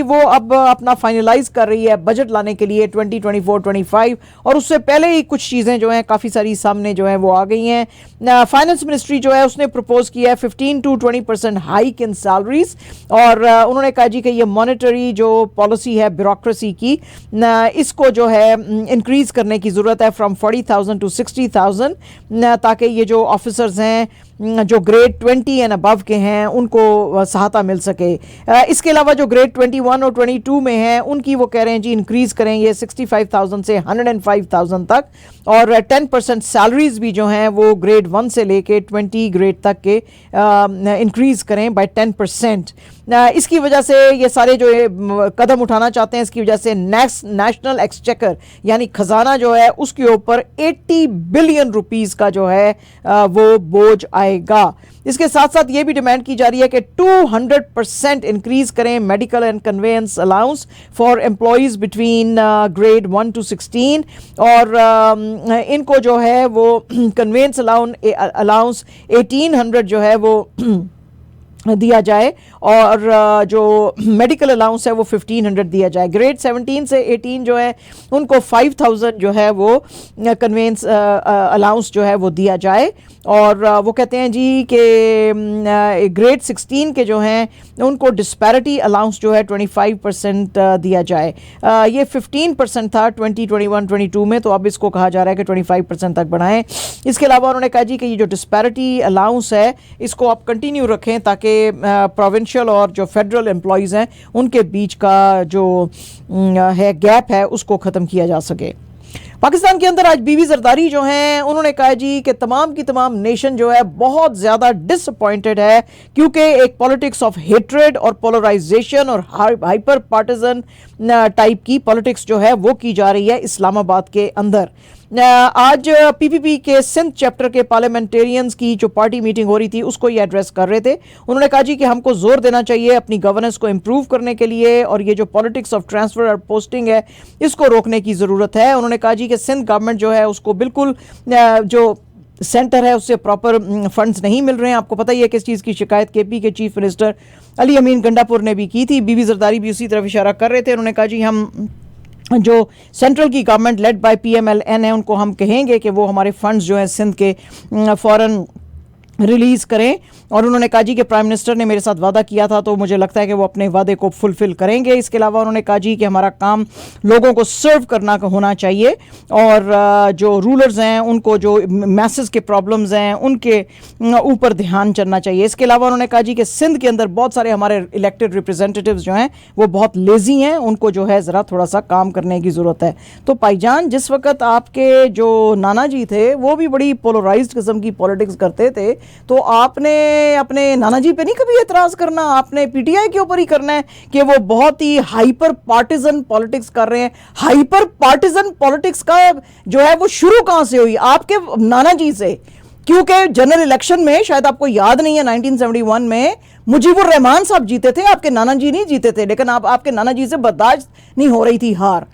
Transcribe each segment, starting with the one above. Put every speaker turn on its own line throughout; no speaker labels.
वो अब अपना फाइनलाइज कर रही है बजट लाने के लिए 2024-25 और उससे पहले ही कुछ चीज़ें जो हैं काफ़ी सारी सामने जो हैं वो आ गई हैं। फाइनेंस मिनिस्ट्री जो है उसने प्रपोज किया है 15 to 20% हाइक इन सैलरीज और उन्होंने कहा जी कि ये मॉनेटरी जो पॉलिसी है ब्यूरोक्रेसी की इसको जो है इंक्रीज़ करने की ज़रूरत है फ्रॉम 40,000 to 60,000 ताकि ये जो ऑफिसर्स हैं जो ग्रेड 20 एंड अबव के हैं उनको सहायता मिल सके। इसके अलावा जो ग्रेड 21 और 22 में हैं उनकी वो कह रहे हैं जी इंक्रीज़ करेंगे 65,000 से 105,000 तक और 10% सैलरीज भी जो हैं वो ग्रेड 1 से लेके 20 ग्रेड तक के इंक्रीज़ करें बाय 10%। इसकी वजह से ये सारे जो कदम उठाना चाहते हैं, इसकी वजह से नेशनल एक्सचेकर यानी खजाना जो है उसके ऊपर 80 बिलियन रुपीस का जो है वो बोझ आएगा। इसके साथ साथ ये भी डिमांड की जा रही है कि 200% इंक्रीज करें medical and convince allowance for employees between grade 1 to 16 और इनको जो है वो कन्वेंस अलाउंस 1800 जो है वो दिया जाए और जो मेडिकल अलाउंस है वो 1500 दिया जाए। ग्रेड 17 से 18 जो है उनको 5000 जो है वो कन्वेंस अलाउंस जो है वो दिया जाए और वो कहते हैं जी कि ग्रेड 16 के जो हैं उनको डिस्पैरिटी अलाउंस जो है 25% दिया जाए। ये 15% था 2021-22 में, तो अब इसको कहा जा रहा है कि 25% तक बढ़ाएं। इसके अलावा उन्होंने कहा जी कि ये जो डिस्पैरिटी अलाउंस है इसको आप कंटिन्यू रखें ताकि प्रोविंशियल और जो फेडरल एम्प्लॉयज़ हैं उनके बीच का जो है गैप है उसको ख़त्म किया जा सके। पाकिस्तान के अंदर आज बीवी जरदारी जो हैं उन्होंने कहा जी कि तमाम की तमाम नेशन जो है बहुत ज़्यादा डिसअपॉइंटेड है क्योंकि एक पॉलिटिक्स ऑफ हेट्रेड और पोलराइजेशन और हाइपर पार्टिजन टाइप की पॉलिटिक्स जो है वो की जा रही है इस्लामाबाद के अंदर। आज पीपीपी के सिंध चैप्टर के पार्लियामेंटेरियंस की जो पार्टी मीटिंग हो रही थी उसको ये एड्रेस कर रहे थे। उन्होंने कहा जी कि हमको जोर देना चाहिए अपनी गवर्नेंस को इम्प्रूव करने के लिए और ये जो पॉलिटिक्स ऑफ ट्रांसफर और पोस्टिंग है इसको रोकने की ज़रूरत है। उन्होंने कहा जी कि सिंध गवर्नमेंट जो है उसको बिल्कुल जो सेंटर है उससे प्रॉपर फंड्स नहीं मिल रहे हैं। आपको पता ही है किस चीज़ की शिकायत केपी के चीफ मिनिस्टर अली अमीन गंडापुर ने भी की थी। बीवी जरदारी भी उसी तरफ इशारा कर रहे थे। उन्होंने कहा जी हम जो सेंट्रल की गवर्नमेंट लेड बाय PMLN है उनको हम कहेंगे कि वो हमारे फंड्स जो हैं सिंध के फ़ौरन रिलीज़ करें और उन्होंने कहा जी कि प्राइम मिनिस्टर ने मेरे साथ वादा किया था तो मुझे लगता है कि वो अपने वादे को फुलफ़िल करेंगे। इसके अलावा उन्होंने कहा जी कि हमारा काम लोगों को सर्व करना होना चाहिए और जो रूलर्स हैं उनको जो मैसेज के प्रॉब्लम्स हैं उनके ऊपर ध्यान चलना चाहिए। इसके अलावा उन्होंने कहा जी कि सिंध के अंदर बहुत सारे हमारे इलेक्टेड रिप्रेजेंटेटिव्स जो हैं वो बहुत लेज़ी हैं, उनको जो है ज़रा थोड़ा सा काम करने की ज़रूरत है। तो भाईजान जिस वक्त आपके जो नाना जी थे वो भी बड़ी पोलराइज्ड किस्म की पॉलिटिक्स करते थे तो आपने अपने नाना जी पे नहीं कभी एतराज करना, आपने पीटीआई के ऊपर ही करना है कि वो बहुत ही हाइपर पार्टिजन पॉलिटिक्स कर रहे हैं। हाइपर पार्टिजन पॉलिटिक्स का जो है वो शुरू कहां से हुई? आपके नाना जी से, क्योंकि जनरल इलेक्शन में शायद आपको याद नहीं है 1971 में मुजीबुर रहमान साहब जीते थे, आपके नाना जी नहीं जीते थे, लेकिन आपके नाना जी से बर्दाश्त नहीं हो रही थी हार,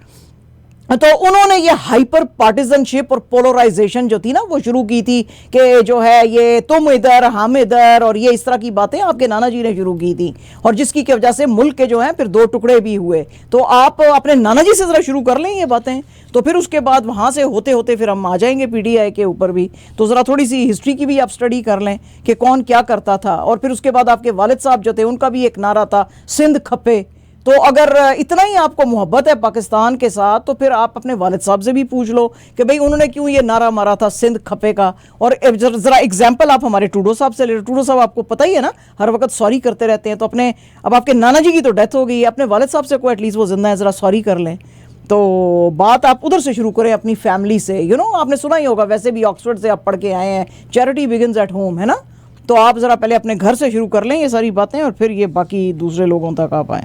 तो उन्होंने ये हाइपर पार्टिजनशिप और पोलराइजेशन जो थी ना वो शुरू की थी कि जो है ये तुम इधर हम इधर और ये इस तरह की बातें आपके नाना जी ने शुरू की थी और जिसकी की वजह से मुल्क के जो हैं फिर दो टुकड़े भी हुए। तो आप अपने नाना जी से ज़रा शुरू कर लें ये बातें, तो फिर उसके बाद वहाँ से होते होते फिर हम आ जाएंगे पीटीआई के ऊपर भी। तो ज़रा थोड़ी सी हिस्ट्री की भी आप स्टडी कर लें कि कौन क्या करता था। और फिर उसके बाद आपके वालिद साहब जो थे उनका भी एक नारा था सिंध खपे। तो अगर इतना ही आपको मोहब्बत है पाकिस्तान के साथ तो फिर आप अपने वालिद साहब से भी पूछ लो कि भाई उन्होंने क्यों ये नारा मारा था सिंध खपे का। और ज़रा एग्जाम्पल आप हमारे टूडो साहब से ले लो। टूडो साहब आपको पता ही है ना हर वक्त सॉरी करते रहते हैं, तो अपने अब आपके नाना जी की तो डेथ हो गई है, अपने वालिद साहब से को एटलीस्ट वो जिंदा है, ज़रा सॉरी कर लें। तो बात आप उधर से शुरू करें अपनी फैमिली से। आपने सुना ही होगा, वैसे भी ऑक्सफोर्ड से आप पढ़ के आए हैं, चैरिटी बिगिंस एट होम, है ना। तो आप ज़रा पहले अपने घर से शुरू कर लें ये सारी बातें और फिर ये बाकी दूसरे लोगों तक आप आएँ।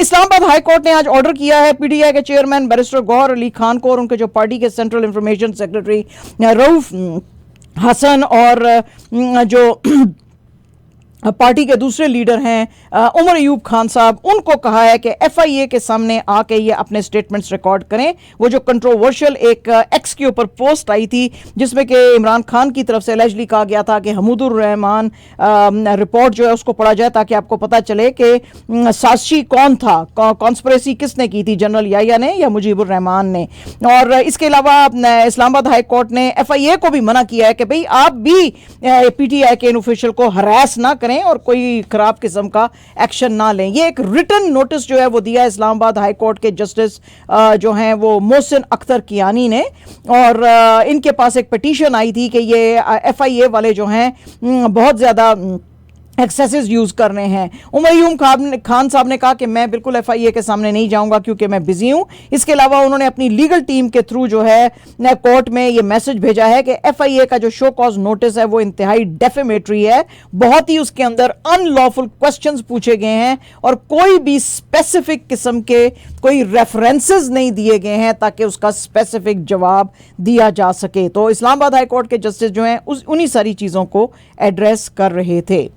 इस्लामाबाद हाई कोर्ट ने आज ऑर्डर किया है पीटीआई के चेयरमैन बैरिस्टर गौहर अली खान को और उनके जो पार्टी के central information secretary Rauf Hasan और जो पार्टी के दूसरे लीडर हैं उमर अयूब खान साहब, उनको कहा है कि एफआईए के सामने आके ये अपने स्टेटमेंट्स रिकॉर्ड करें। वो जो कंट्रोवर्शियल एक एक्स के ऊपर पोस्ट आई थी जिसमें कि इमरान खान की तरफ से एलिजली कहा गया था कि हमूदुर रहमान रिपोर्ट जो है उसको पढ़ा जाए ताकि आपको पता चले कि साजिशी कौन था, कॉन्स्पिरेसी किसने की थी, जनरल याया ने या मुजीबुर रहमान ने। और इसके अलावा इस्लामाबाद हाई कोर्ट ने एफआईए को भी मना किया है कि भाई आप भी पीटीआई के इन ऑफिशियल को हरास ना करें और कोई खराब किस्म का एक्शन ना लें। ये एक रिटन नोटिस जो है वो दिया इस्लामाबाद हाई कोर्ट के जस्टिस जो हैं वो मोहसिन अख्तर कियानी ने, और इनके पास एक पिटीशन आई थी कि ये एफआईए वाले जो हैं बहुत ज़्यादा एक्सेसेस यूज कर रहे हैं। उमर अयूब खान साहब ने कहा कि मैं बिल्कुल एफआईए के सामने नहीं जाऊंगा क्योंकि मैं बिजी हूं। इसके अलावा उन्होंने अपनी लीगल टीम के थ्रू जो है कोर्ट में ये मैसेज भेजा है कि एफआईए का जो शो कॉज नोटिस है वो इंतहाई डेफेमेटरी है, बहुत ही उसके अंदर अनलॉफुल क्वेश्चंस पूछे गए हैं और कोई भी स्पेसिफिक किस्म के कोई रेफरेंसेस नहीं दिए गए हैं ताकि उसका स्पेसिफिक जवाब दिया जा सके। तो इस्लामाबाद हाई कोर्ट के जस्टिस जो हैं उन्हीं सारी चीज़ों को एड्रेस कर रहे थे।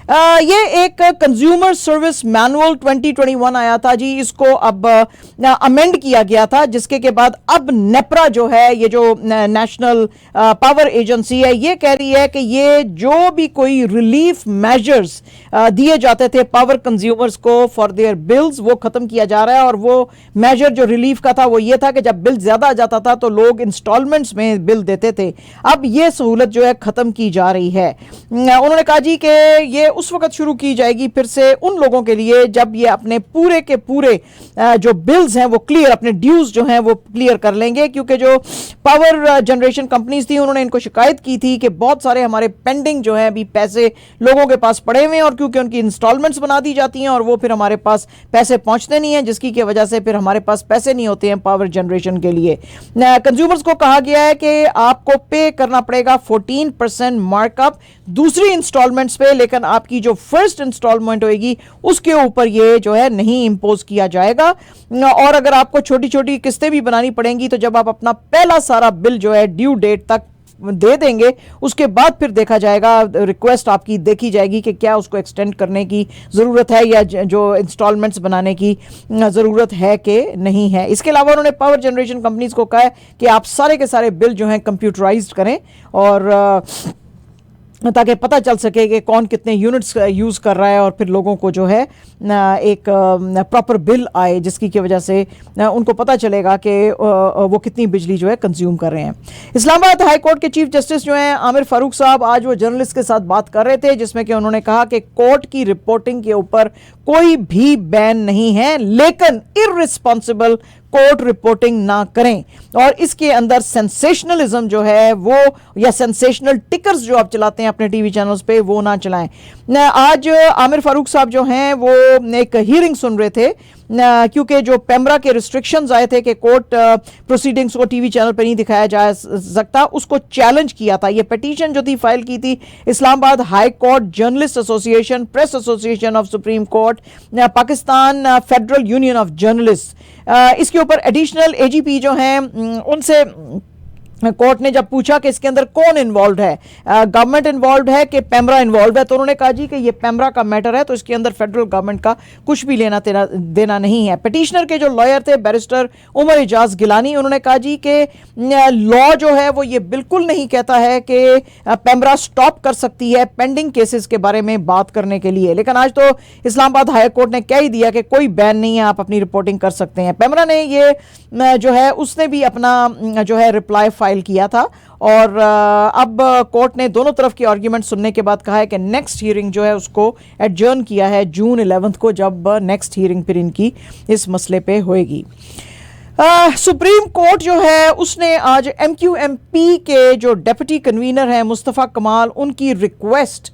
ये एक कंज्यूमर सर्विस मैनुअल 2021 आया था जी, इसको अब अमेंड किया गया था जिसके के बाद अब नेपरा जो है, ये जो नेशनल पावर एजेंसी है, ये कह रही है कि ये जो भी कोई रिलीफ मेजर्स दिए जाते थे पावर कंज्यूमर्स को फॉर देयर बिल्स वो खत्म किया जा रहा है। और वो मेजर जो रिलीफ का था वो ये था कि जब बिल ज्यादा आ जाता था तो लोग इंस्टॉलमेंट्स में बिल देते थे, अब ये सहूलत जो है खत्म की जा रही है। उन्होंने कहा जी कि ये उस वक्त शुरू की जाएगी फिर से उन लोगों के लिए जब ये अपने पूरे के पूरे जो बिल्स हैं वो क्लियर, अपने ड्यूज जो हैं वो क्लियर कर लेंगे, क्योंकि जो पावर जनरेशन कंपनीज थी उन्होंने इनको शिकायत की थी कि बहुत सारे हमारे पेंडिंग जो है अभी पैसे लोगों के पास पड़े हुए हैं और क्योंकि उनकी इंस्टॉलमेंट्स बना दी जाती हैं और वो फिर हमारे पास पैसे पहुंचते नहीं हैं, जिसकी वजह से फिर हमारे पास पैसे नहीं होते हैं पावर जनरेशन के लिए। कंज्यूमर्स को कहा गया है कि आपको पे करना पड़ेगा 14% मार्कअप दूसरी इंस्टॉलमेंट्स पे, लेकिन आपकी जो फर्स्ट इंस्टॉलमेंट होगी उसके ऊपर ये जो है नहीं इंपोज किया जाएगा। और अगर आपको छोटी छोटी किस्तें भी बनानी पड़ेंगी तो जब आप अपना पहला सारा बिल जो है ड्यू डेट तक दे देंगे उसके बाद फिर देखा जाएगा, रिक्वेस्ट आपकी देखी जाएगी कि क्या उसको एक्सटेंड करने की ज़रूरत है या जो इंस्टॉलमेंट्स बनाने की ज़रूरत है कि नहीं है। इसके अलावा उन्होंने पावर जनरेशन कंपनीज को कहा है कि आप सारे के सारे बिल जो हैं कंप्यूटराइज्ड करें और ताकि पता चल सके कि कौन कितने यूनिट्स यूज़ कर रहा है और फिर लोगों को जो है एक प्रॉपर बिल आए जिसकी की वजह से उनको पता चलेगा कि वो कितनी बिजली जो है कंज्यूम कर रहे हैं। इस्लामाबाद हाई कोर्ट के चीफ जस्टिस जो हैं आमिर फारूक साहब आज वो जर्नलिस्ट के साथ बात कर रहे थे जिसमें कि उन्होंने कहा कि कोर्ट की रिपोर्टिंग के ऊपर कोई भी बैन नहीं है, लेकिन इररिस्पॉन्सिबल कोर्ट रिपोर्टिंग ना करें और इसके अंदर सेंसेशनलिज्म जो है वो या सेंसेशनल टिकर्स जो आप चलाते हैं अपने टीवी चैनल्स पे वो ना चलाएं। आज आमिर फारूक साहब जो हैं वो एक हियरिंग सुन रहे थे क्योंकि जो पेमरा के रिस्ट्रिक्शंस आए थे कि कोर्ट प्रोसीडिंग्स को टीवी चैनल पर नहीं दिखाया जा सकता, उसको चैलेंज किया था। ये पिटीशन जो थी फाइल की थी Islamabad high court, journalist association, press association of supreme court, Pakistan federal union of journalist. इसके ऊपर एडिशनल एजीपी जो हैं उनसे कोर्ट ने जब पूछा कि इसके अंदर कौन इन्वॉल्व है, गवर्नमेंट इन्वॉल्व है कि पेमरा इन्वॉल्व है, तो उन्होंने कहा जी कि ये पेमरा का मैटर है तो इसके अंदर फेडरल गवर्नमेंट का कुछ भी लेना देना नहीं है। पिटीशनर के जो लॉयर थे बैरिस्टर उमर इजाज गिलानी, उन्होंने कहा जी कि लॉ जो है वो ये बिल्कुल नहीं कहता है कि पेमरा स्टॉप कर सकती है पेंडिंग केसेस के बारे में बात करने के लिए, लेकिन आज तो इस्लामाबाद हाई कोर्ट ने कह ही दिया कि कोई बैन नहीं है, आप अपनी रिपोर्टिंग कर सकते हैं। पेमरा ने ये जो है उसने भी अपना जो है रिप्लाई फाइल किया था और अब कोर्ट ने दोनों तरफ की आर्ग्यूमेंट सुनने के बाद कहा है कि नेक्स्ट हियरिंग जो है उसको एडजर्न किया है जून 11 को, जब नेक्स्ट हियरिंग फिर इनकी इस मसले पे होएगी। सुप्रीम कोर्ट जो है उसने आज MQMP के जो डेप्यूटी कन्वीनर हैं मुस्तफ़ा कमाल, उनकी request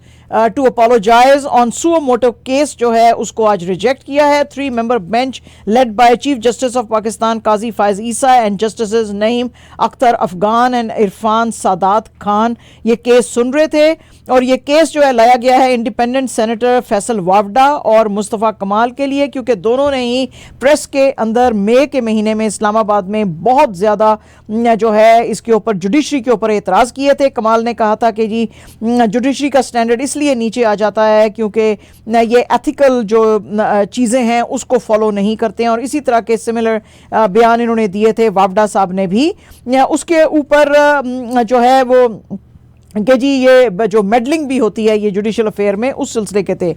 to apologise on suo motu case जो है उसको आज रिजेक्ट किया है। 3 member bench led by chief justice of Pakistan Qazi Faez Isa and justices Naeem Akhtar Afghan and Irfan Saadat Khan ये केस सुन रहे थे और ये केस जो है लाया गया है इंडिपेंडेंट सेनेटर फैसल वावडा और मुस्तफ़ा कमाल के लिए, क्योंकि दोनों ने ही प्रेस के अंदर मई के महीने में इस्लामाबाद में बहुत ज़्यादा जो है इसके ऊपर जुडिशरी के ऊपर एतराज़ किए थे। कमाल ने कहा था कि जी जुडिशरी का स्टैंडर्ड इसलिए इसलिए नीचे आ जाता है क्योंकि ये एथिकल जो चीज़ें हैं उसको फॉलो नहीं करते हैं, और इसी तरह के सिमिलर बयान इन्होंने दिए थे वावडा साहब ने भी। उसके ऊपर जो है वो कि जी ये जो मेडलिंग भी होती है ये जुडिशल अफेयर में, उस सिलसिले के थे।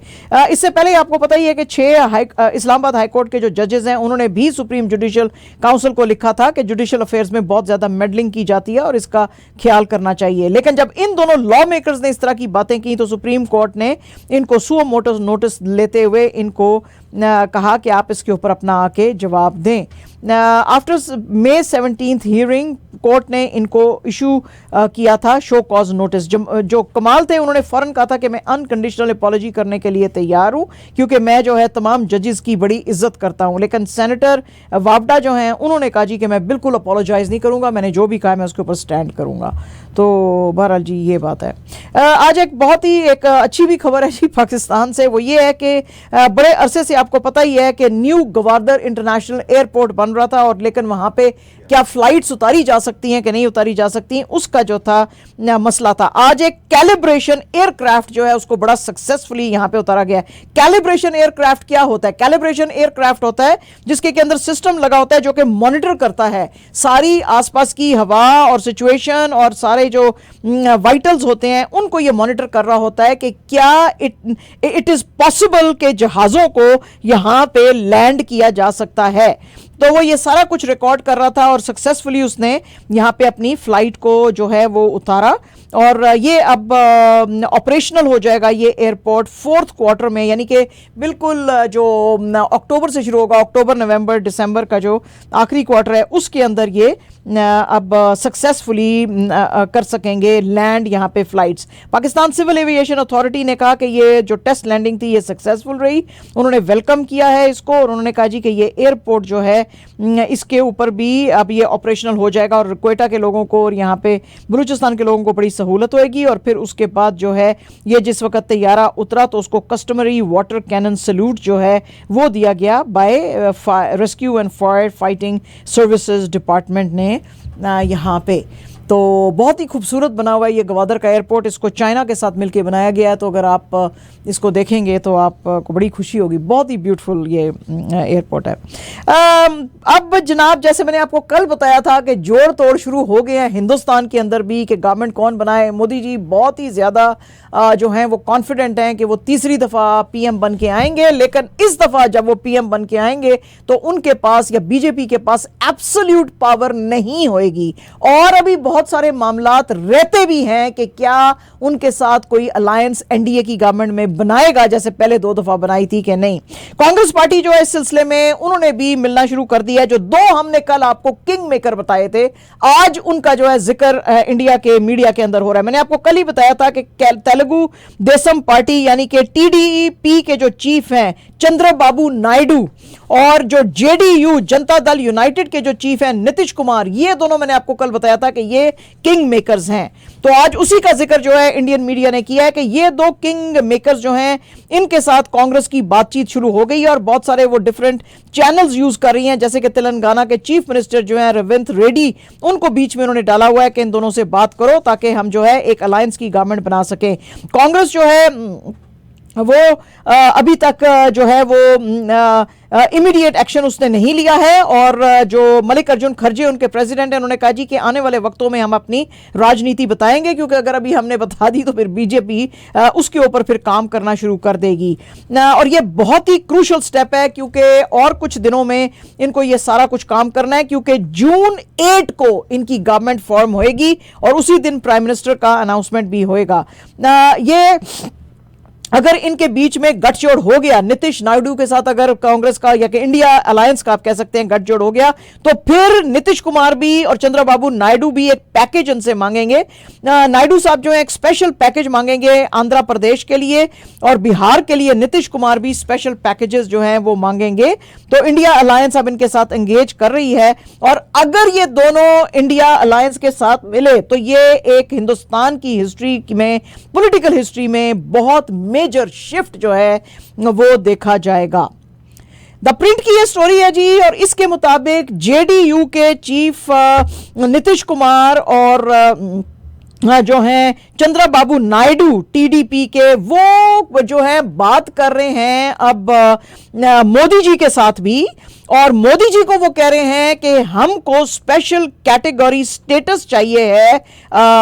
इससे पहले आपको पता ही है कि 6 इस्लामाबाद हाई कोर्ट के जो जजेस हैं उन्होंने भी सुप्रीम जुडिशल काउंसिल को लिखा था कि जुडिशल अफेयर्स में बहुत ज़्यादा मेडलिंग की जाती है और इसका ख्याल करना चाहिए। लेकिन जब इन दोनों लॉ मेकर्स ने इस तरह की बातें की तो सुप्रीम कोर्ट ने इनको सुओ मोटो नोटिस लेते हुए इनको कहा कि आप इसके ऊपर अपना आके जवाब दें। आफ्टर May 17 हियरिंग कोर्ट ने इनको इशू किया था शो कॉज नोटिस। जो कमाल थे उन्होंने फौरन कहा था कि मैं अनकंडीशनल अपॉलॉजी करने के लिए तैयार हूं क्योंकि मैं जो है तमाम जजेस की बड़ी इज्जत करता हूं। लेकिन सेनेटर वावडा जो हैं उन्होंने कहा जी कि मैं बिल्कुल अपोलोजाइज नहीं करूंगा, मैंने जो भी कहा मैं उसके ऊपर स्टैंड करूंगा। तो बहरहाल जी ये बात है। आज एक बहुत ही एक अच्छी भी खबर है जी पाकिस्तान से, वो ये है कि बड़े अरसे से आपको पता ही है कि न्यू गवादर इंटरनेशनल एयरपोर्ट बन रहा था, और लेकिन वहां पे क्या फ्लाइट्स उतारी जा सकती हैं कि नहीं उतारी जा सकती, उसका जो था मसला था। आज एक कैलिब्रेशन एयरक्राफ्ट जो है उसको बड़ा सक्सेसफुली यहां पे उतारा गया है। कैलिब्रेशन एयरक्राफ्ट क्या होता है? कैलिब्रेशन एयरक्राफ्ट होता है जिसके के अंदर सिस्टम लगा होता है जो कि मॉनिटर करता है सारी आसपास की हवा और सिचुएशन और सारे जो वाइटल्स होते हैं उनको ये मॉनिटर कर रहा होता है कि क्या इट इज पॉसिबल कि जहाजों को यहां पे लैंड किया जा सकता है। तो वो ये सारा कुछ रिकॉर्ड कर रहा था और सक्सेसफुली उसने यहाँ पे अपनी फ्लाइट को जो है वो उतारा, और ये अब ऑपरेशनल हो जाएगा ये एयरपोर्ट 4th क्वार्टर में, यानी कि बिल्कुल जो अक्टूबर से शुरू होगा, अक्टूबर नवंबर दिसंबर का जो आखिरी क्वार्टर है उसके अंदर ये अब सक्सेसफुली कर सकेंगे लैंड यहाँ पे flights. Pakistan civil aviation authority ने कहा कि ये जो टेस्ट लैंडिंग थी ये सक्सेसफुल रही, उन्होंने वेलकम किया है इसको, और उन्होंने कहा जी कि ये एयरपोर्ट जो है इसके ऊपर भी अब ये ऑपरेशनल हो जाएगा और क्वेटा के लोगों को और यहाँ पे बलूचिस्तान के लोगों को बड़ी सहूलत होएगी। और फिर उसके बाद जो है ये जिस वक्त तैयारा उतरा तो उसको कस्टमरी वाटर कैनन सल्यूट जो है वो दिया गया by rescue and fire fighting services department ने यहाँ पे। तो बहुत ही खूबसूरत बना हुआ है ये गवादर का एयरपोर्ट, इसको चाइना के साथ मिलके बनाया गया है, तो अगर आप इसको देखेंगे तो आपको बड़ी खुशी होगी, बहुत ही ब्यूटीफुल ये एयरपोर्ट है। अब जनाब जैसे मैंने आपको कल बताया था कि जोड़ तोड़ शुरू हो गए हैं हिंदुस्तान के अंदर भी कि गवर्नमेंट कौन बनाए। मोदी जी बहुत ही ज़्यादा जो हैं वो कॉन्फिडेंट हैं कि वो तीसरी दफ़ा पीएम बन के आएंगे, लेकिन इस दफ़ा जब वो पीएम बन के आएंगे तो उनके पास या बीजेपी के पास एब्सोल्यूट पावर नहीं होएगी, और अभी बहुत सारे मामलात रहते भी हैं कि क्या उनके साथ कोई अलायंस एनडीए की गवर्नमेंट में बनाएगा जैसे पहले 2 दफा बनाई थी कि नहीं। कांग्रेस पार्टी जो है इस सिलसिले में उन्होंने भी मिलना शुरू कर दिया। जो 2 हमने कल आपको किंग मेकर बताए थे, आज उनका जो है जिक्र इंडिया के मीडिया के अंदर हो रहा है। मैंने आपको कल ही बताया था कि तेलुगु देशम पार्टी यानी कि टीडीपी के जो चीफ हैं चंद्रबाबू नायडू और जो जेडीयू जनता दल यूनाइटेड के जो चीफ हैं नीतीश कुमार, ये दोनों मैंने आपको कल बताया था कि ये किंग मेकर्स हैं। तो आज उसी का जिक्र जो है इंडियन मीडिया ने किया है कि ये 2 किंग मेकर्स जो हैं इनके साथ कांग्रेस की बातचीत शुरू हो गई है, और बहुत सारे वो डिफरेंट चैनल्स यूज कर रही हैं, जैसे कि तेलंगाना के चीफ मिनिस्टर जो हैं रेवंत रेड्डी, उनको बीच में उन्होंने डाला हुआ है कि इन दोनों से बात करो ताकि हम जो है एक अलायंस की गवर्नमेंट बना सके। कांग्रेस जो है वो अभी तक जो है वो इमीडिएट एक्शन उसने नहीं लिया है, और जो मल्लिकार्जुन खड़गे उनके प्रेसिडेंट हैं उन्होंने कहा जी कि आने वाले वक्तों में हम अपनी राजनीति बताएंगे, क्योंकि अगर अभी हमने बता दी तो फिर बीजेपी उसके ऊपर फिर काम करना शुरू कर देगी। और ये बहुत ही क्रूशल स्टेप है क्योंकि और कुछ दिनों में इनको ये सारा कुछ काम करना है, क्योंकि जून 8 को इनकी गवर्नमेंट फॉर्म होएगी और उसी दिन प्राइम मिनिस्टर का अनाउंसमेंट भी होएगा। ये अगर इनके बीच में गठजोड़ हो गया नीतीश नायडू के साथ, अगर कांग्रेस का या कि इंडिया अलायंस का आप कह सकते हैं गठजोड़ हो गया, तो फिर नीतीश कुमार भी और चंद्रबाबू नायडू भी एक पैकेज इनसे मांगेंगे। नायडू साहब जो है एक स्पेशल पैकेज मांगेंगे आंध्र प्रदेश के लिए, और बिहार के लिए नीतीश कुमार भी स्पेशल पैकेजेस जो हैं वो मांगेंगे। तो इंडिया अलायंस अब इनके साथ एंगेज कर रही है, और अगर ये दोनों इंडिया अलायंस के साथ मिले तो ये एक हिंदुस्तान की हिस्ट्री में, पॉलिटिकल हिस्ट्री में बहुत मेजर शिफ्ट जो है वो देखा जाएगा। द प्रिंट की ये स्टोरी है जी, और इसके मुताबिक जेडीयू के चीफ नीतीश कुमार और जो हैं चंद्रबाबू नायडू टीडीपी के, वो जो है बात कर रहे हैं अब मोदी जी के साथ भी, और मोदी जी को वो कह रहे हैं कि हमको स्पेशल कैटेगरी स्टेटस चाहिए है,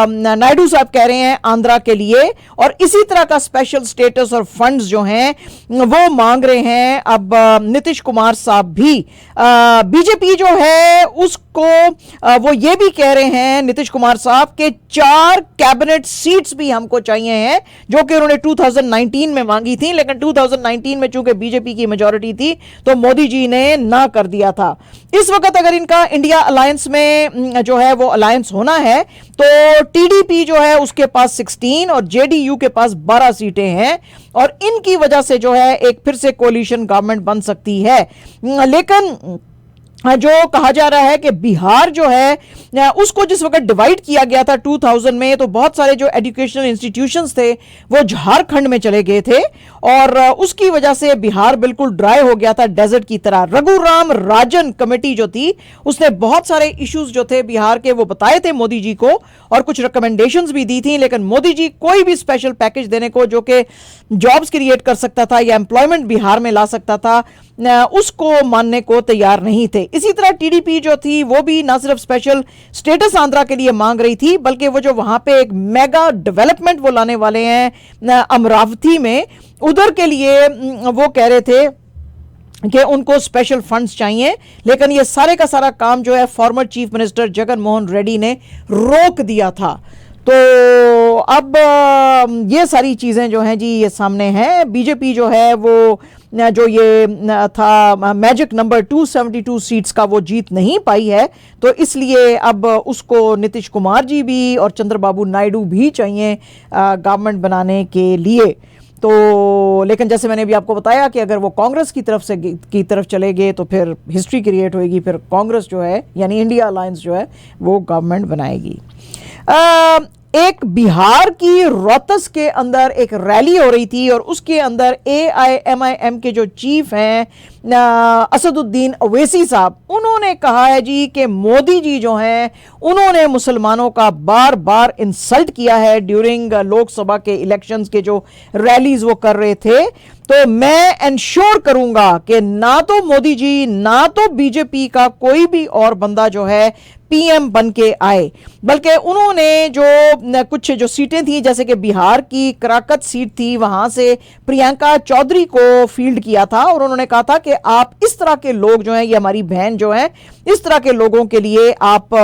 नायडू साहब कह रहे हैं आंध्रा के लिए, और इसी तरह का स्पेशल स्टेटस और फंड्स जो हैं वो मांग रहे हैं अब नीतीश कुमार साहब भी। बीजेपी जो है उसको वो ये भी कह रहे हैं नीतीश कुमार साहब के 4 कैबिनेट सीट्स भी हमको चाहिए हैं, जो कि उन्होंने 2019 में मांगी थी, लेकिन 2019 में चूंकि बीजेपी की मेजॉरिटी थी तो मोदी जी ने ना कर दिया था। इस वक्त अगर इनका इंडिया अलायंस में जो है वो अलायंस होना है तो टीडीपी जो है उसके पास 16 और जेडीयू के पास 12 सीटें हैं, और इनकी वजह से जो है एक फिर से कोalition गवर्नमेंट बन सकती है। लेकिन जो कहा जा रहा है कि बिहार जो है उसको जिस वक्त डिवाइड किया गया था 2000 में, तो बहुत सारे जो एजुकेशनल इंस्टीट्यूशंस थे वो झारखंड में चले गए थे, और उसकी वजह से बिहार बिल्कुल ड्राई हो गया था, डेजर्ट की तरह। रघुराम राजन कमेटी जो थी उसने बहुत सारे इश्यूज जो थे बिहार के वो बताए थे मोदी जी को, और कुछ रिकमेंडेशंस भी दी थी, लेकिन मोदी जी कोई भी स्पेशल पैकेज देने को जो कि जॉब्स क्रिएट कर सकता था या एम्प्लॉयमेंट बिहार में ला सकता था उसको मानने को तैयार नहीं थे। इसी तरह टीडीपी जो थी वो भी ना सिर्फ स्पेशल स्टेटस आंध्रा के लिए मांग रही थी, बल्कि वो जो वहां पे एक मेगा डेवलपमेंट वो लाने वाले हैं अमरावती में, उधर के लिए वो कह रहे थे कि उनको स्पेशल फंड्स चाहिए। लेकिन ये सारे का सारा काम जो है former chief minister Jagan Mohan Reddy ने रोक दिया था। तो अब ये सारी चीजें जो हैं जी ये सामने हैं। बीजेपी जो है वो जो ये था मैजिक नंबर 272 सीट्स का वो जीत नहीं पाई है, तो इसलिए अब उसको नीतीश कुमार जी भी और चंद्रबाबू नायडू भी चाहिए गवर्नमेंट बनाने के लिए। तो लेकिन जैसे मैंने भी आपको बताया कि अगर वो कांग्रेस की तरफ चले गए तो फिर हिस्ट्री क्रिएट होएगी, फिर कांग्रेस जो है यानी इंडिया अलायंस जो है वो गवर्नमेंट बनाएगी। एक बिहार की रोहतस के अंदर एक रैली हो रही थी, और उसके अंदर AIMIM के जो चीफ हैं असदुद्दीन अवैसी साहब, उन्होंने कहा है जी कि मोदी जी जो हैं उन्होंने मुसलमानों का बार बार इंसल्ट किया है ड्यूरिंग लोकसभा के इलेक्शंस के जो रैलीज वो कर रहे थे। तो मैं इंश्योर करूंगा कि ना तो मोदी जी ना तो बीजेपी का कोई भी और बंदा जो है पीएम बन के आए, बल्कि उन्होंने जो कुछ जो सीटें थी, जैसे कि बिहार की कराकत सीट थी, वहां से प्रियंका चौधरी को फील्ड किया था, और उन्होंने कहा था कि आप इस तरह के लोग जो हैं, ये हमारी बहन जो है, इस तरह के लोगों के लिए आप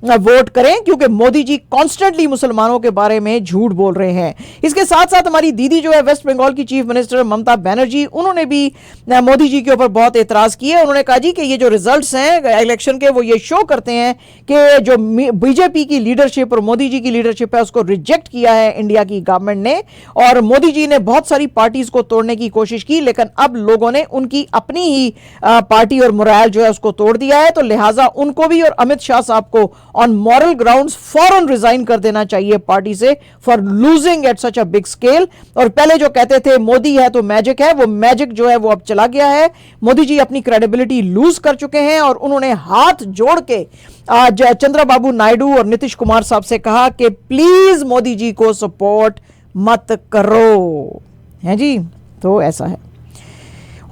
वोट करें, क्योंकि मोदी जी कॉन्स्टेंटली मुसलमानों के बारे में झूठ बोल रहे हैं। इसके साथ साथ हमारी दीदी जो है वेस्ट बंगाल की चीफ मिनिस्टर ममता बनर्जी, उन्होंने भी मोदी जी के ऊपर बहुत एतराज किए। उन्होंने कहा जी कि ये जो रिजल्ट्स हैं इलेक्शन के वो ये शो करते हैं कि जो बीजेपी की लीडरशिप और मोदी जी की लीडरशिप है उसको रिजेक्ट किया है इंडिया की गवर्नमेंट ने, और मोदी जी ने बहुत सारी पार्टीज को तोड़ने की कोशिश की, लेकिन अब लोगों ने उनकी अपनी ही पार्टी और मोराल जो है उसको तोड़ दिया है। तो लिहाजा उनको भी और अमित शाह साहब को ऑन मॉरल ग्राउंड्स फौरन रिजाइन कर देना चाहिए पार्टी से for losing at such a big scale. और पहले जो कहते थे मोदी है तो मैजिक है, वो मैजिक जो है वो अब चला गया है। मोदी जी अपनी क्रेडिबिलिटी लूज कर चुके हैं, और उन्होंने हाथ जोड़ के आज चंद्रबाबू नायडू और नीतीश कुमार साहब से कहा कि प्लीज मोदी जी को सपोर्ट मत करो, है जी। तो ऐसा है।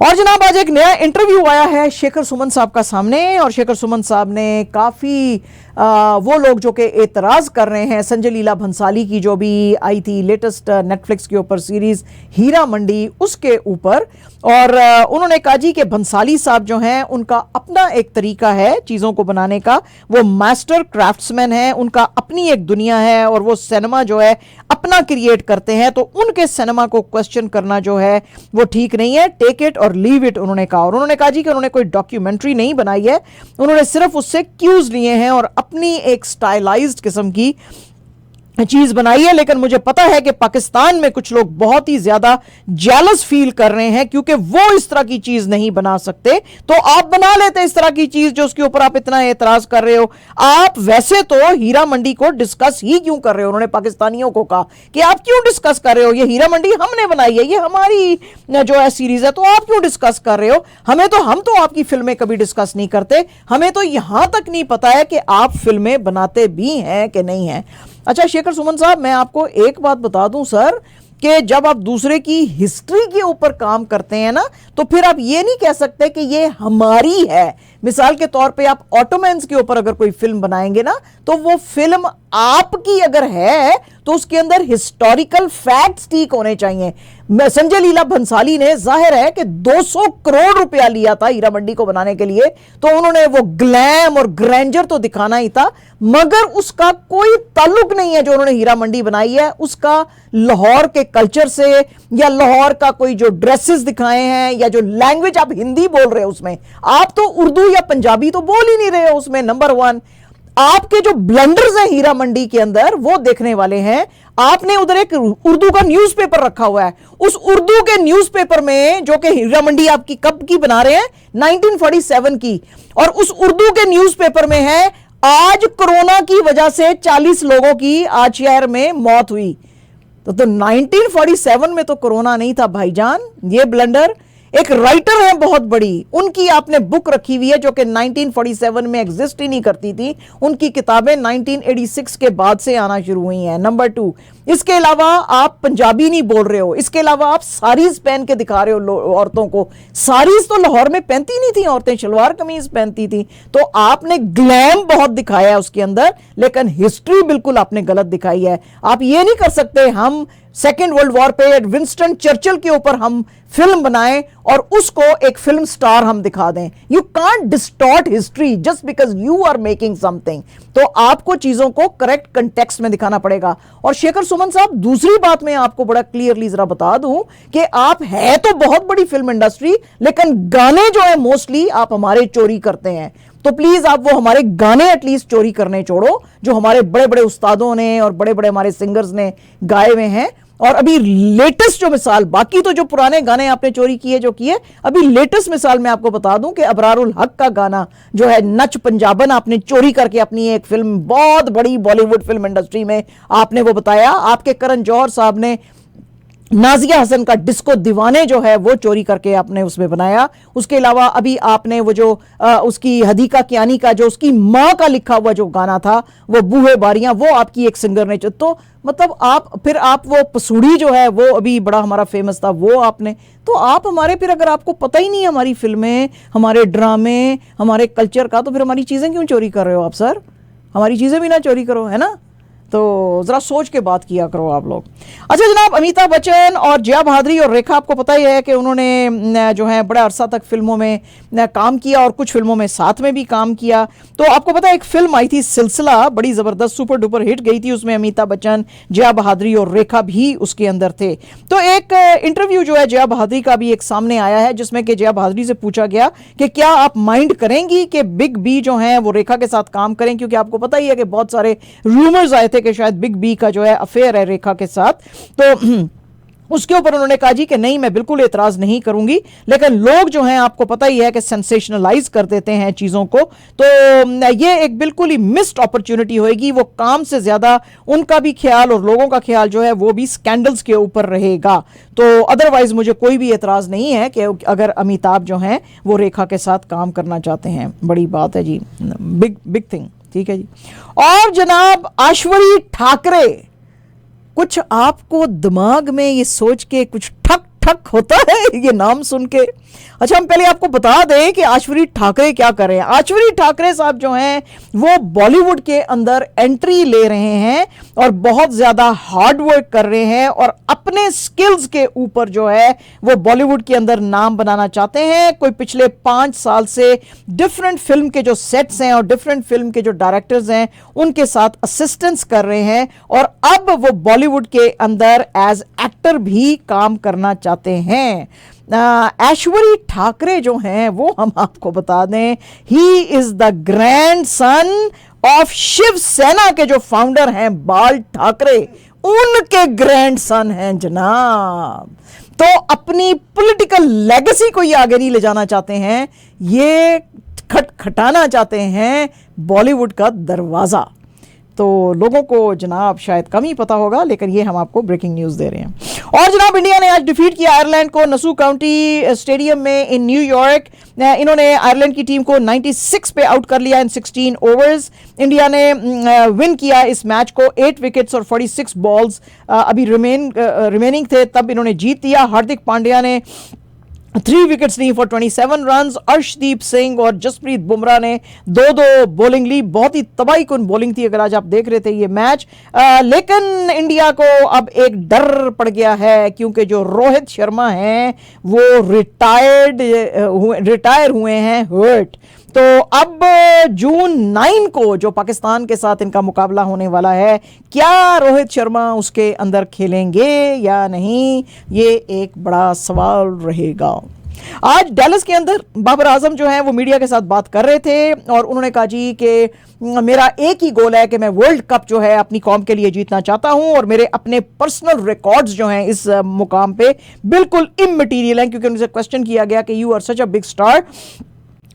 और जनाब आज एक नया इंटरव्यू आया है शेखर सुमन साहब का सामने, और शेखर सुमन साहब ने काफ़ी वो लोग जो कि एतराज़ कर रहे हैं संजय लीला भंसाली की जो भी आई थी लेटेस्ट नेटफ्लिक्स के ऊपर सीरीज़ हीरा मंडी, उसके ऊपर, और उन्होंने कहा जी कि भंसाली साहब जो हैं उनका अपना एक तरीका है चीज़ों को बनाने का, वो मास्टर क्राफ्ट्समैन हैं, उनका अपनी एक दुनिया है, और वो सिनेमा जो है अपना क्रिएट करते हैं। तो उनके सिनेमा को क्वेश्चन करना जो है वो ठीक नहीं है, टेक इट और लीव इट, उन्होंने कहा। और उन्होंने कहा जी कि उन्होंने कोई डॉक्यूमेंट्री नहीं बनाई है, उन्होंने सिर्फ उससे क्यूज लिए हैं और अपनी एक स्टाइलाइज्ड किस्म की चीज बनाई है। लेकिन मुझे पता है कि पाकिस्तान में कुछ लोग बहुत ही ज्यादा जेलस फील कर रहे हैं, क्योंकि वो इस तरह की चीज नहीं बना सकते, तो आप बना लेते इस तरह की चीज जो उसके ऊपर आप इतना एतराज कर रहे हो। आप वैसे तो हीरा मंडी को डिस्कस ही क्यों कर रहे हो, उन्होंने पाकिस्तानियों को कहा कि आप क्यों डिस्कस कर रहे हो, ये हीरा मंडी हमने बनाई है, ये हमारी जो है सीरीज है, तो आप क्यों डिस्कस कर रहे हो। हम तो आपकी फिल्में कभी डिस्कस नहीं करते, हमें तो यहां तक नहीं पता है कि आप फिल्में बनाते भी हैं कि नहीं है। अच्छा शेखर सुमन साहब, मैं आपको एक बात बता दूं सर, कि जब आप दूसरे की हिस्ट्री के ऊपर काम करते हैं ना, तो फिर आप ये नहीं कह सकते कि ये हमारी है। मिसाल के तौर पे आप ऑटोमैन्स के ऊपर अगर कोई फिल्म बनाएंगे ना, तो वो फिल्म आपकी अगर है तो उसके अंदर हिस्टोरिकल फैक्ट्स ठीक होने चाहिए। संजय लीला भंसाली ने, जाहिर है कि 200 करोड़ रुपया लिया था हीरा मंडी को बनाने के लिए, तो उन्होंने वो ग्लैम और ग्रैंडर तो दिखाना ही था, मगर उसका कोई ताल्लुक नहीं है जो उन्होंने हीरा मंडी बनाई है उसका लाहौर के कल्चर से, या लाहौर का कोई जो ड्रेसेस दिखाए हैं, या जो लैंग्वेज आप हिंदी बोल रहे हो उसमें, आप तो उर्दू या पंजाबी तो बोल ही नहीं रहे हो उसमें। नंबर वन, आपके जो ब्लंडर्स हैं हीरा मंडी के अंदर वो देखने वाले हैं। आपने उधर एक उर्दू का न्यूज़पेपर रखा हुआ है, उस उर्दू के न्यूज़पेपर में, जो कि हीरा मंडी आपकी कब की बना रहे हैं, 1947 की, और उस उर्दू के न्यूज़पेपर में है आज कोरोना की वजह से 40 लोगों की आज शहर में मौत हुई। तो 1947 में तो कोरोना नहीं था भाईजान। ये ब्लंडर, एक राइटर है बहुत बड़ी, उनकी आपने बुक रखी हुई है जो कि 1947 में एग्जिस्ट ही नहीं करती थी, उनकी किताबें 1986 के बाद से आना शुरू हुई हैं। नंबर टू, इसके अलावा आप पंजाबी नहीं बोल रहे हो, इसके अलावा आप साड़ीज पहन के दिखा रहे हो औरतों को। साड़ीज तो लाहौर में पहनती नहीं थी औरतें, शलवार कमीज पहनती थी। तो आपने ग्लैम बहुत दिखाया है उसके अंदर, लेकिन हिस्ट्री बिल्कुल आपने गलत दिखाई है। आप ये नहीं कर सकते हम सेकेंड वर्ल्ड वॉर पे विंस्टन चर्चिल के ऊपर हम फिल्म बनाएं और उसको एक फिल्म स्टार हम दिखा दें। You can't distort history just because you are making something. तो आपको चीजों को करेक्ट कंटेक्स्ट में दिखाना पड़ेगा। और शेखर सुमन साहब, दूसरी बात मैं आपको बड़ा क्लियरली जरा बता दूं कि आप है तो बहुत बड़ी फिल्म इंडस्ट्री, लेकिन गाने जो है मोस्टली आप हमारे चोरी करते हैं। तो प्लीज आप वो हमारे गाने एटलीस्ट चोरी करने छोड़ो जो हमारे बड़े बड़े उस्तादों ने और बड़े बड़े हमारे सिंगर्स ने गाए हुए हैं। और अभी लेटेस्ट जो मिसाल, बाकी तो जो पुराने गाने आपने चोरी किए जो किए, अभी लेटेस्ट मिसाल मैं आपको बता दूं कि अबरारुल हक का गाना जो है नच पंजाबन, आपने चोरी करके अपनी एक फिल्म, बहुत बड़ी बॉलीवुड फिल्म इंडस्ट्री में आपने वो बताया। आपके करण जौहर साहब ने नाजिया हसन का डिस्को दीवाने जो है वो चोरी करके आपने उसमें बनाया। उसके अलावा अभी आपने वो जो उसकी हदीका कियानी का जो उसकी माँ का लिखा हुआ जो गाना था वो बूहे बारियां, वो आपकी एक सिंगर ने, तो मतलब आप वो पसूड़ी जो है वो अभी बड़ा हमारा फेमस था वो आपने, तो आप हमारे, फिर अगर आपको पता ही नहीं है हमारी फिल्में, हमारे ड्रामे, हमारे कल्चर का, तो फिर हमारी चीज़ें क्यों चोरी कर रहे हो आप सर? हमारी चीज़ें भी ना चोरी करो, है ना? तो जरा सोच के बात किया करो आप लोग। अच्छा जनाब, अमिताभ बच्चन और जया भादरी और रेखा, आपको पता ही है कि उन्होंने जो है बड़ा अरसा तक फिल्मों में काम किया और कुछ फिल्मों में साथ में भी काम किया। तो आपको पता है एक फिल्म आई थी सिलसिला, बड़ी जबरदस्त सुपर डुपर हिट गई थी, उसमें अमिताभ बच्चन, जया भादरी और रेखा भी उसके अंदर थे। तो एक इंटरव्यू जो है जया भादरी का भी एक सामने आया है, जिसमें कि जया भादरी से पूछा गया कि क्या आप माइंड करेंगी कि बिग बी जो है वो रेखा के साथ काम करें, क्योंकि आपको पता ही है कि बहुत सारे रूमर्स आए थे कि शायद बिग बी का जो है अफेयर है रेखा के साथ। तो उसके ऊपर उन्होंने कहा जी कि नहीं, मैं बिल्कुल एतराज नहीं करूंगी, लेकिन लोग जो हैं आपको पता ही है कि सेंसेशनलाइज कर देते हैं चीजों को, तो ये एक बिल्कुल ही मिस्ड अपॉर्चुनिटी होगी। वो काम से ज्यादा उनका भी ख्याल और लोगों का ख्याल जो है वो भी स्कैंडल्स के ऊपर रहेगा। तो अदरवाइज मुझे कोई भी एतराज नहीं है कि अगर अमिताभ जो हैं वो रेखा के साथ काम करना चाहते हैं। बड़ी बात है जी, बिग बिग थिंग, ठीक है जी। और जनाब ऐश्वर्या ठाकरे, कुछ आपको दिमाग में ये सोच के कुछ ठक ठक होता है ये नाम सुन के? अच्छा, हम पहले आपको बता दें कि ऐश्वर्या ठाकरे क्या कर रहे हैं। ऐश्वर्या ठाकरे साहब जो हैं वो बॉलीवुड के अंदर एंट्री ले रहे हैं और बहुत ज्यादा हार्ड वर्क कर रहे हैं और अपने स्किल्स के ऊपर जो है वो बॉलीवुड के अंदर नाम बनाना चाहते हैं। कोई पिछले 5 साल से डिफरेंट फिल्म के जो सेट्स हैं और डिफरेंट फिल्म के जो डायरेक्टर्स हैं उनके साथ असिस्टेंस कर रहे हैं और अब वो बॉलीवुड के अंदर एज एक्टर भी काम करना चाहते हैं। ऐश्वर्या ठाकरे जो हैं वो हम आपको बता दें, he is the grandson of Shiv Sena के जो फाउंडर हैं बाल ठाकरे, उनके ग्रैंड सन हैं जनाब। तो अपनी पॉलिटिकल लेगेसी को ये आगे नहीं ले जाना चाहते हैं, ये खटखटाना चाहते हैं बॉलीवुड का दरवाजा। तो लोगों को जनाब शायद कम ही पता होगा, लेकिन ये हम आपको ब्रेकिंग न्यूज़ दे रहे हैं। और जनाब इंडिया ने आज डिफीट किया आयरलैंड को नसू काउंटी स्टेडियम में इन न्यूयॉर्क। इन्होंने आयरलैंड की टीम को 96 पे आउट कर लिया इन 16 ओवर्स। इंडिया ने विन किया इस मैच को 8 विकेट्स और 46 बॉल्स अभी रिमेनिंग थे, तब इन्होंने जीत लिया। हार्दिक पांड्या ने 3 विकेट्स ली फॉर 27 रन्स। अर्शदीप सिंह और जसप्रीत बुमराह ने 2-2 बॉलिंग ली। बहुत ही तबाही कुन बॉलिंग थी अगर आज आप देख रहे थे ये मैच। लेकिन इंडिया को अब एक डर पड़ गया है, क्योंकि जो रोहित शर्मा हैं वो रिटायर हुए हैं हर्ट। तो अब जून 9 को जो पाकिस्तान के साथ इनका मुकाबला होने वाला है, क्या रोहित शर्मा उसके अंदर खेलेंगे या नहीं, ये एक बड़ा सवाल रहेगा। आज डैलस के अंदर बाबर आजम जो है वो मीडिया के साथ बात कर रहे थे और उन्होंने कहा जी कि मेरा एक ही गोल है कि मैं वर्ल्ड कप जो है अपनी कौम के लिए जीतना चाहता हूं और मेरे अपने पर्सनल रिकॉर्ड्स जो हैं इस मुकाम पे बिल्कुल इममटीरियल हैं, क्योंकि उनसे क्वेश्चन किया गया कि you are such a big star.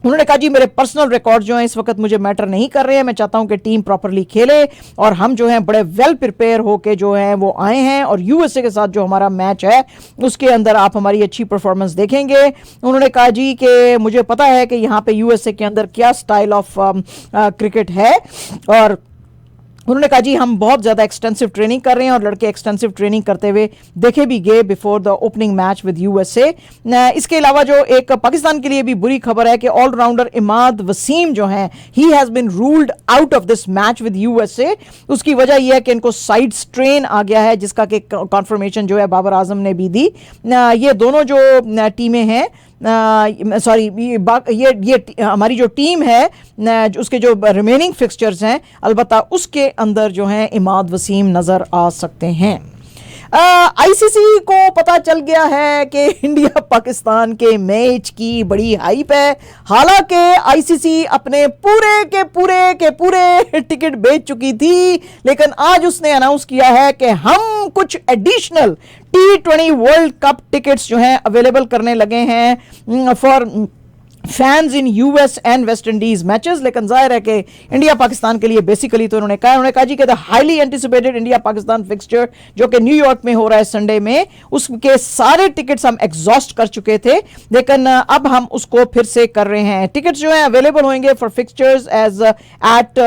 उन्होंने कहा जी मेरे पर्सनल रिकॉर्ड जो हैं इस वक्त मुझे मैटर नहीं कर रहे हैं, मैं चाहता हूं कि टीम प्रॉपरली खेले और हम जो हैं बड़े वेल प्रिपेयर होके जो हैं वो आए हैं और यूएसए के साथ जो हमारा मैच है उसके अंदर आप हमारी अच्छी परफॉर्मेंस देखेंगे। उन्होंने कहा जी कि मुझे पता है कि यहाँ पे यूएसए के अंदर क्या स्टाइल ऑफ क्रिकेट है और उन्होंने कहा जी हम बहुत ज़्यादा एक्सटेंसिव ट्रेनिंग कर रहे हैं और लड़के एक्सटेंसिव ट्रेनिंग करते हुए देखे भी गए before the opening match with USA. इसके अलावा जो एक पाकिस्तान के लिए भी बुरी खबर है कि ऑलराउंडर इमाद वसीम जो हैं he has been ruled out of this match with USA. उसकी वजह यह है कि इनको साइड स्ट्रेन आ गया है, जिसका कि कॉन्फर्मेशन जो है बाबर आजम ने भी दी। ये दोनों जो टीमें हैं ये हमारी जो टीम है उसके जो रिमेनिंग फिक्सचर्स हैं अलबत्ता उसके अंदर जो हैं इमाद वसीम नज़र आ सकते हैं। आईसीसी को पता चल गया है कि इंडिया पाकिस्तान के मैच की बड़ी हाइप है। हालांकि आईसीसी अपने पूरे टिकट बेच चुकी थी, लेकिन आज उसने अनाउंस किया है कि हम कुछ additional T20 world cup tickets जो हैं अवेलेबल करने लगे हैं for fans in US and West Indies matches. लेकिन जाहिर है कि इंडिया पाकिस्तान के लिए बेसिकली तो उन्होंने कहा जी कि the highly anticipated India Pakistan fixture जो कि न्यूयॉर्क में हो रहा है संडे में, उसके सारे टिकट्स हम एग्जॉस्ट कर चुके थे, लेकिन अब हम उसको फिर से कर रहे हैं। टिकट्स जो हैं अवेलेबल होंगे for fixtures as at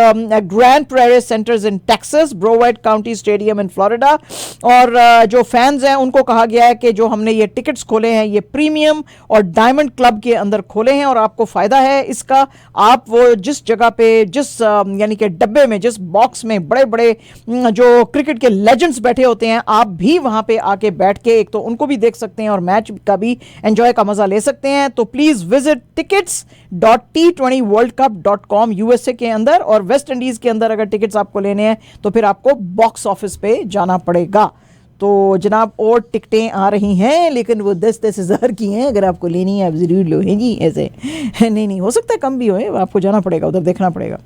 Grand Prairie centres in Texas, Broward County stadium in Florida. और जो फैंस हैं उनको कहा गया है कि जो हमने ये टिकट्स खोले हैं ये प्रीमियम और डायमंड क्लब के अंदर खोले हैं और आपको फायदा है इसका। आप वो जिस जगह पे जिस यानी कि डब्बे में जिस बॉक्स में बड़े बड़े जो क्रिकेट के लेजेंड्स बैठे होते हैं आप भी वहां पे आके बैठ के एक तो उनको भी देख सकते हैं और मैच का भी एंजॉय का मजा ले सकते हैं। तो प्लीज विजिट tickets.t20worldcup.com यूएसए के अंदर, और वेस्ट इंडीज के अंदर अगर टिकट्स आपको लेने हैं तो फिर आपको बॉक्स ऑफिस पे जाना पड़ेगा। तो जनाब और टिकटें आ रही हैं, लेकिन वो 10-10 हज़ार की हैं। अगर आपको लेनी है आप ज़रूर लो हैं जी, ऐसे नहीं हो सकता कम भी होए, आपको जाना पड़ेगा, उधर देखना पड़ेगा।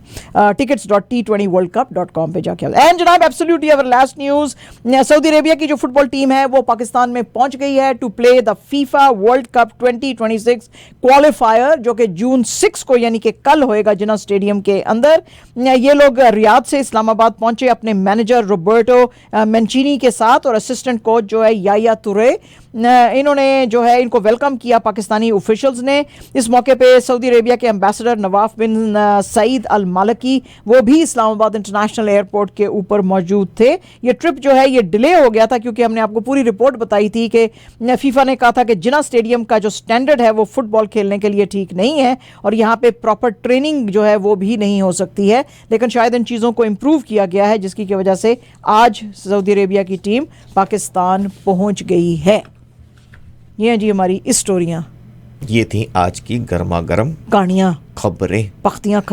tickets.t20worldcup.com पे जाके। एंड जनाब absolutely our last news, Saudi Arabia की जो फुटबॉल टीम है वो पाकिस्तान में पहुंच गई है to play the FIFA world cup 2026 qualifier, जो कि जून 6 को यानी कि कल होएगा जिन्ना स्टेडियम के अंदर। ये लोग रियाद से इस्लामाबाद पहुंचे अपने मैनेजर रोबर्टो मेंचिनी के साथ और असिस्टेंट कोच जो है याया तुरे। इन्होंने जो है इनको वेलकम किया पाकिस्तानी ऑफिशियल्स ने। इस मौके पे सऊदी अरेबिया के एम्बेसडर नवाफ बिन सईद अल मालकी वो भी इस्लामाबाद इंटरनेशनल एयरपोर्ट के ऊपर मौजूद थे। ये ट्रिप जो है ये डिले हो गया था क्योंकि हमने आपको पूरी रिपोर्ट बताई थी कि फीफा ने कहा था कि जिन्ना स्टेडियम का जो स्टैंडर्ड है वो फुटबॉल खेलने के लिए ठीक नहीं है और यहाँ पे प्रॉपर ट्रेनिंग जो है वो भी नहीं हो सकती है, लेकिन शायद इन चीज़ों को इम्प्रूव किया गया है जिसकी की वजह से आज सऊदी अरेबिया की टीम पाकिस्तान पहुंच गई है। ये हैं जी हमारी स्टोरियां,
ये थी आज की गर्मा गर्म
कहानियां,
खबरें,
पख्तियां खबरें।